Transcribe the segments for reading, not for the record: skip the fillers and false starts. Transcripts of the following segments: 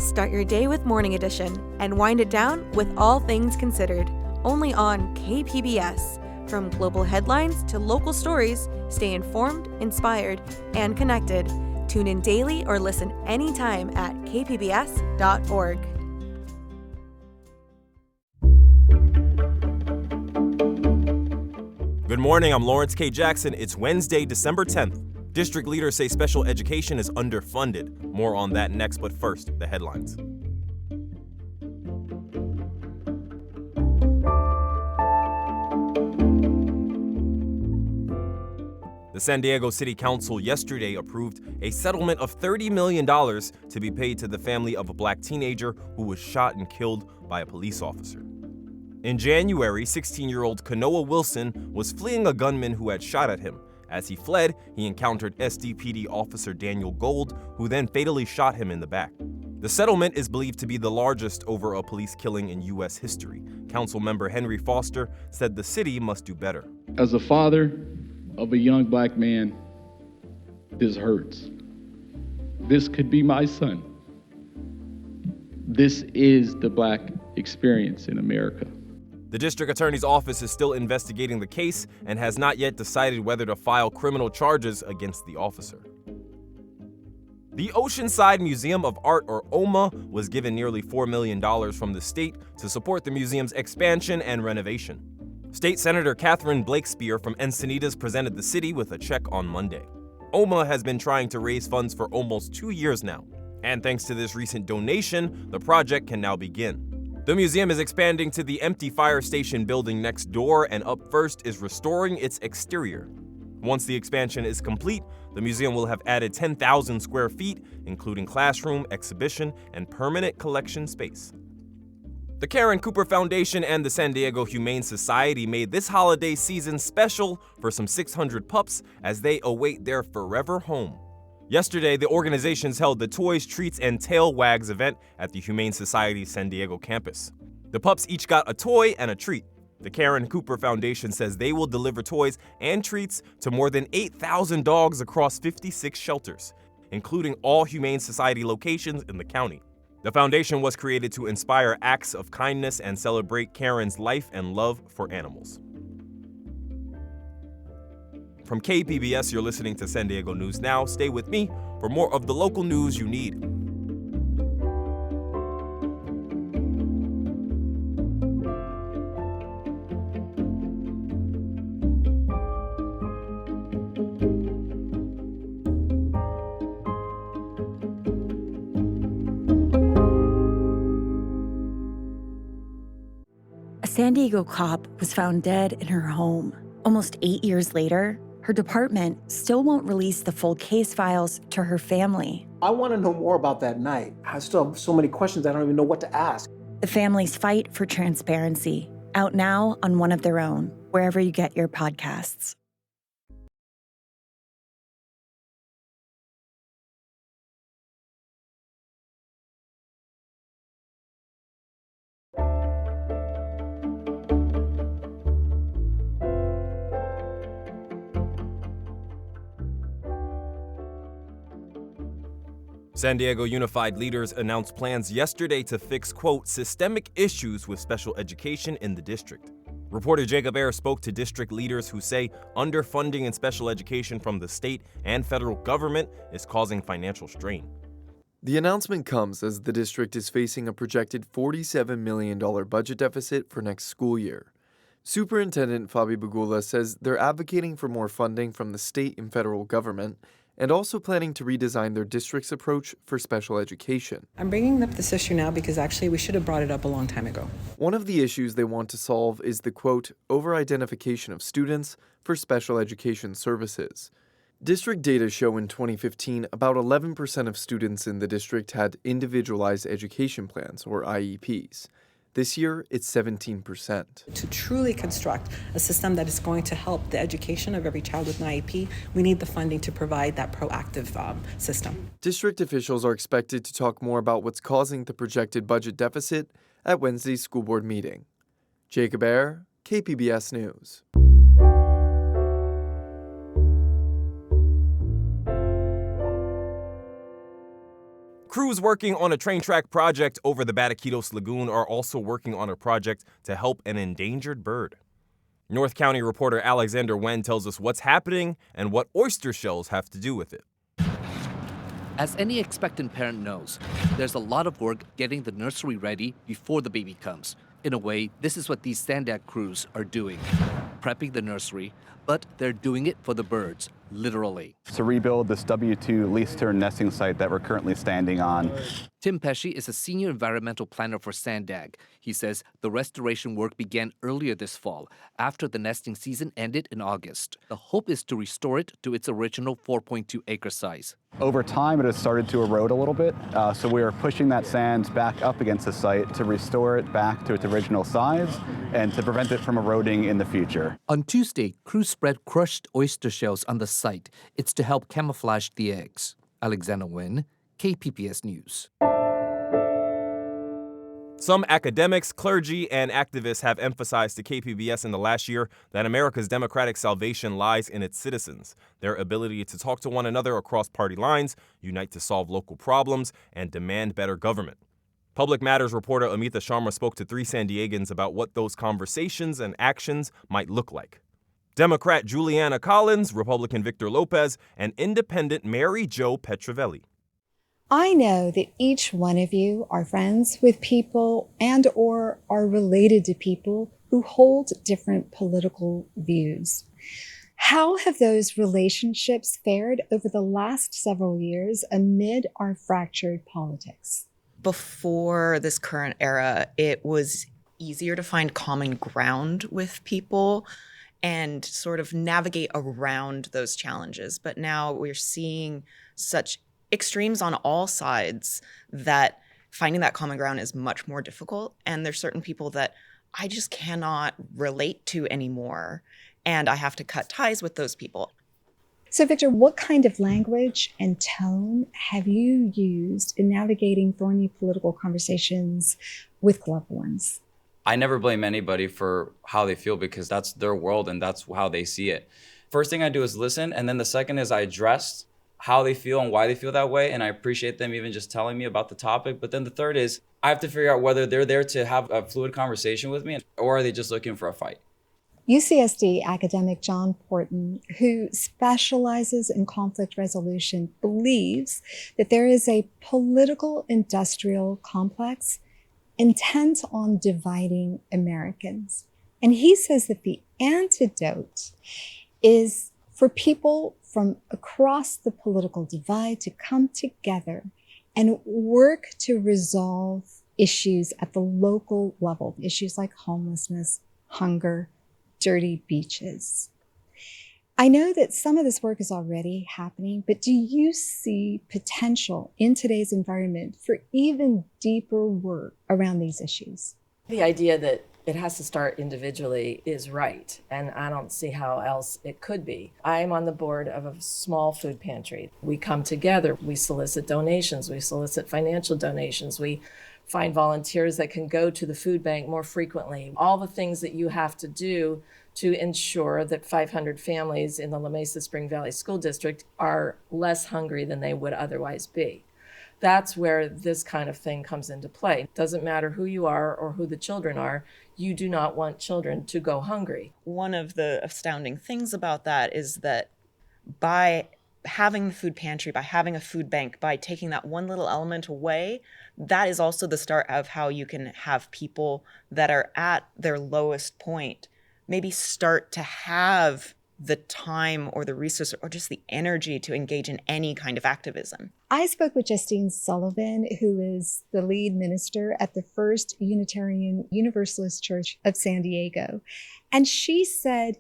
Start your day with Morning Edition and wind it down with All Things Considered, only on KPBS. From global headlines to local stories, stay informed, inspired, and connected. Tune in daily or listen anytime at kpbs.org. Good morning, I'm Lawrence K. Jackson. It's Wednesday, December 10th. District leaders say special education is underfunded. More on that next, but first, the headlines. The San Diego City Council yesterday approved a settlement of $30 million to be paid to the family of a black teenager who was shot and killed by a police officer. In January, 16-year-old Kanoa Wilson was fleeing a gunman who had shot at him. As he fled, he encountered SDPD officer Daniel Gold, who then fatally shot him in the back. The settlement is believed to be the largest over a police killing in U.S. history. Council member Henry Foster said the city must do better. As a father of a young black man, this hurts. This could be my son. This is the black experience in America. The district attorney's office is still investigating the case and has not yet decided whether to file criminal charges against the officer. The Oceanside Museum of Art, or OMA, was given nearly $4 million from the state to support the museum's expansion and renovation. State Senator Catherine Blakespear from Encinitas presented the city with a check on Monday. OMA has been trying to raise funds for almost 2 years now, and thanks to this recent donation, the project can now begin. The museum is expanding to the empty fire station building next door, and up first is restoring its exterior. Once the expansion is complete, the museum will have added 10,000 square feet, including classroom, exhibition, and permanent collection space. The Karen Cooper Foundation and the San Diego Humane Society made this holiday season special for some 600 pups as they await their forever home. Yesterday, the organizations held the Toys, Treats, and Tail Wags event at the Humane Society's San Diego campus. The pups each got a toy and a treat. The Karen Cooper Foundation says they will deliver toys and treats to more than 8,000 dogs across 56 shelters, including all Humane Society locations in the county. The foundation was created to inspire acts of kindness and celebrate Karen's life and love for animals. From KPBS, you're listening to San Diego News Now. Stay with me for more of the local news you need. A San Diego cop was found dead in her home. Almost 8 years later, her department still won't release the full case files to her family. I want to know more about that night. I still have so many questions, I don't even know what to ask. The family's fight for transparency, out now on One of Their Own, wherever you get your podcasts. San Diego Unified leaders announced plans yesterday to fix, quote, systemic issues with special education in the district. Reporter Jacob Ayers spoke to district leaders who say underfunding in special education from the state and federal government is causing financial strain. The announcement comes as the district is facing a projected $47 million budget deficit for next school year. Superintendent Fabi Bagula says they're advocating for more funding from the state and federal government and also planning to redesign their district's approach for special education. I'm bringing up this issue now because actually we should have brought it up a long time ago. One of the issues they want to solve is the, quote, over-identification of students for special education services. District data show in 2015 about 11% of students in the district had individualized education plans, or IEPs. This year, it's 17%. To truly construct a system that is going to help the education of every child with an IEP, we need the funding to provide that proactive system. District officials are expected to talk more about what's causing the projected budget deficit at Wednesday's school board meeting. Jacob Ayer, KPBS News. Crews working on a train track project over the Batiquitos Lagoon are also working on a project to help an endangered bird. North County reporter Alexander Wen tells us what's happening and what oyster shells have to do with it. As any expectant parent knows, there's a lot of work getting the nursery ready before the baby comes. In a way, this is what these Sandag crews are doing, prepping the nursery, but they're doing it for the birds, literally. To rebuild this W2 lease turn nesting site that we're currently standing on. Tim Pesci is a senior environmental planner for Sandag. He says the restoration work began earlier this fall, after the nesting season ended in August. The hope is to restore it to its original 4.2-acre size. Over time, it has started to erode a little bit, so we are pushing that sand back up against the site to restore it back to its original size and to prevent it from eroding in the future. On Tuesday, crews spread crushed oyster shells on the site. It's to help camouflage the eggs. Alexander Wen, KPBS News. Some academics, clergy, and activists have emphasized to KPBS in the last year that America's democratic salvation lies in its citizens, their ability to talk to one another across party lines, unite to solve local problems, and demand better government. Public Matters reporter Amita Sharma spoke to 3 San Diegans about what those conversations and actions might look like. Democrat Juliana Collins, Republican Victor Lopez, and Independent Mary Jo Petrovelli. I know that each one of you are friends with people and or are related to people who hold different political views. How have those relationships fared over the last several years amid our fractured politics? Before this current era, it was easier to find common ground with people and sort of navigate around those challenges. But now we're seeing such extremes on all sides that finding that common ground is much more difficult. And there's certain people that I just cannot relate to anymore. And I have to cut ties with those people. So, Victor, what kind of language and tone have you used in navigating thorny political conversations with loved ones? I never blame anybody for how they feel because that's their world and that's how they see it. First thing I do is listen. And then the second is I address how they feel and why they feel that way. And I appreciate them even just telling me about the topic. But then the third is I have to figure out whether they're there to have a fluid conversation with me or are they just looking for a fight. UCSD academic John Porton, who specializes in conflict resolution, believes that there is a political industrial complex intent on dividing Americans. And he says that the antidote is for people from across the political divide to come together and work to resolve issues at the local level, issues like homelessness, hunger, dirty beaches. I know that some of this work is already happening, but do you see potential in today's environment for even deeper work around these issues? The idea that it has to start individually is right, and I don't see how else it could be. I'm on the board of a small food pantry. We come together, we solicit donations, we solicit financial donations, we find volunteers that can go to the food bank more frequently. All the things that you have to do to ensure that 500 families in the La Mesa Spring Valley School District are less hungry than they would otherwise be. That's where this kind of thing comes into play. It doesn't matter who you are or who the children are, you do not want children to go hungry. One of the astounding things about that is that by having the food pantry, by having a food bank, by taking that one little element away, that is also the start of how you can have people that are at their lowest point maybe start to have the time or the resource or just the energy to engage in any kind of activism. I spoke with Justine Sullivan, who is the lead minister at the First Unitarian Universalist Church of San Diego. And she said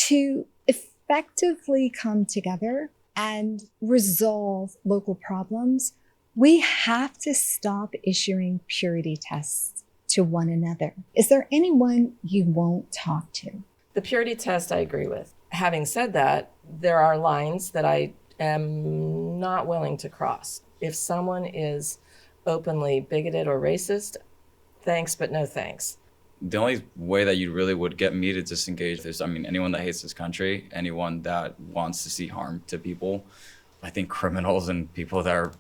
to effectively come together and resolve local problems, we have to stop issuing purity tests to one another. Is there anyone you won't talk to? The purity test, I agree with. Having said that, there are lines that I am not willing to cross. If someone is openly bigoted or racist, thanks, but no thanks. The only way that you really would get me to disengage is, anyone that hates this country, anyone that wants to see harm to people. I think criminals and people that are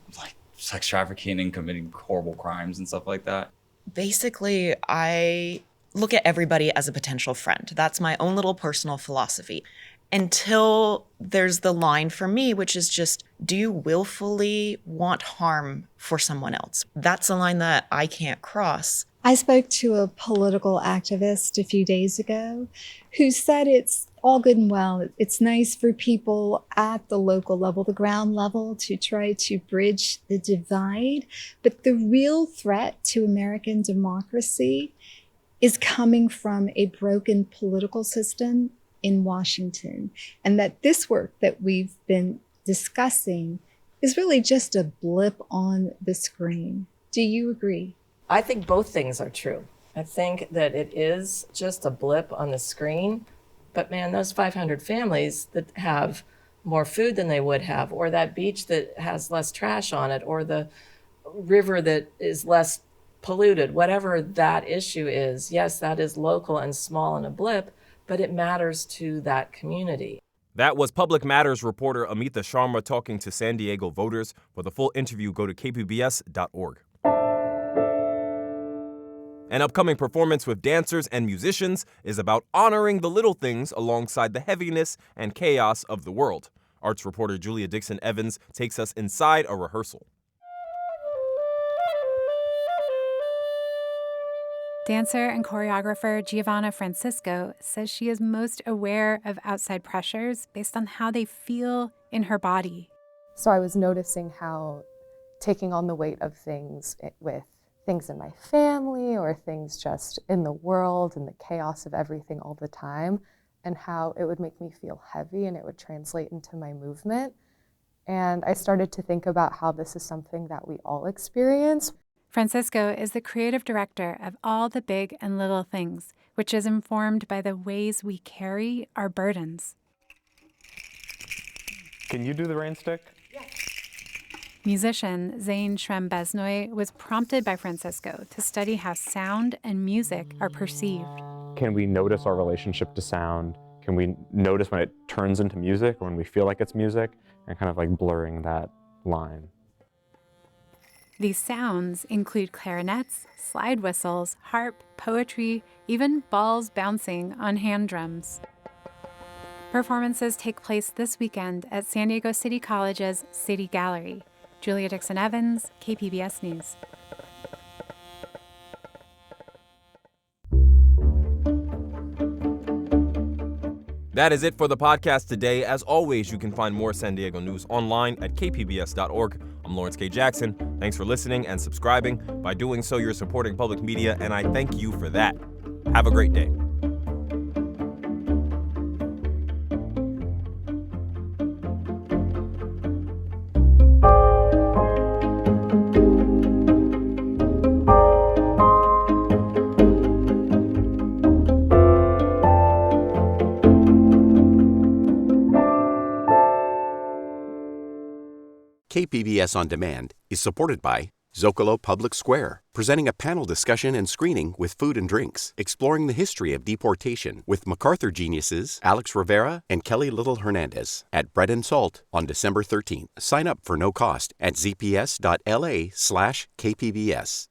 sex trafficking and committing horrible crimes and stuff like that? Basically, I look at everybody as a potential friend. That's my own little personal philosophy. Until there's the line for me, which is just, do you willfully want harm for someone else? That's the line that I can't cross. I spoke to a political activist a few days ago who said it's all good and well. It's nice for people at the local level, the ground level, to try to bridge the divide. But the real threat to American democracy is coming from a broken political system in Washington. And that this work that we've been discussing is really just a blip on the screen. Do you agree? I think both things are true. I think that it is just a blip on the screen, but man, those 500 families that have more food than they would have, or that beach that has less trash on it, or the river that is less polluted, whatever that issue is, yes, that is local and small and a blip, but it matters to that community. That was Public Matters reporter Amita Sharma talking to San Diego voters. For the full interview, go to kpbs.org. An upcoming performance with dancers and musicians is about honoring the little things alongside the heaviness and chaos of the world. Arts reporter Julia Dixon Evans takes us inside a rehearsal. Dancer and choreographer Giovanna Francisco says she is most aware of outside pressures based on how they feel in her body. So I was noticing how taking on the weight of things with things in my family or things just in the world and the chaos of everything all the time, and how it would make me feel heavy and it would translate into my movement. And I started to think about how this is something that we all experience. Francisco is the creative director of All the Big and Little Things, which is informed by the ways we carry our burdens. Can you do the rain stick? Musician Zain Shrem-Besnoy was prompted by Francisco to study how sound and music are perceived. Can we notice our relationship to sound? Can we notice when it turns into music, or when we feel like it's music, and kind of like blurring that line? These sounds include clarinets, slide whistles, harp, poetry, even balls bouncing on hand drums. Performances take place this weekend at San Diego City College's City Gallery. Julia Dixon Evans, KPBS News. That is it for the podcast today. As always, you can find more San Diego news online at kpbs.org. I'm Lawrence K. Jackson. Thanks for listening and subscribing. By doing so, you're supporting public media, and I thank you for that. Have a great day. KPBS On Demand is supported by Zocalo Public Square, presenting a panel discussion and screening with food and drinks, exploring the history of deportation with MacArthur geniuses Alex Rivera and Kelly Little Hernandez at Bread and Salt on December 13th. Sign up for no cost at zps.la/KPBS.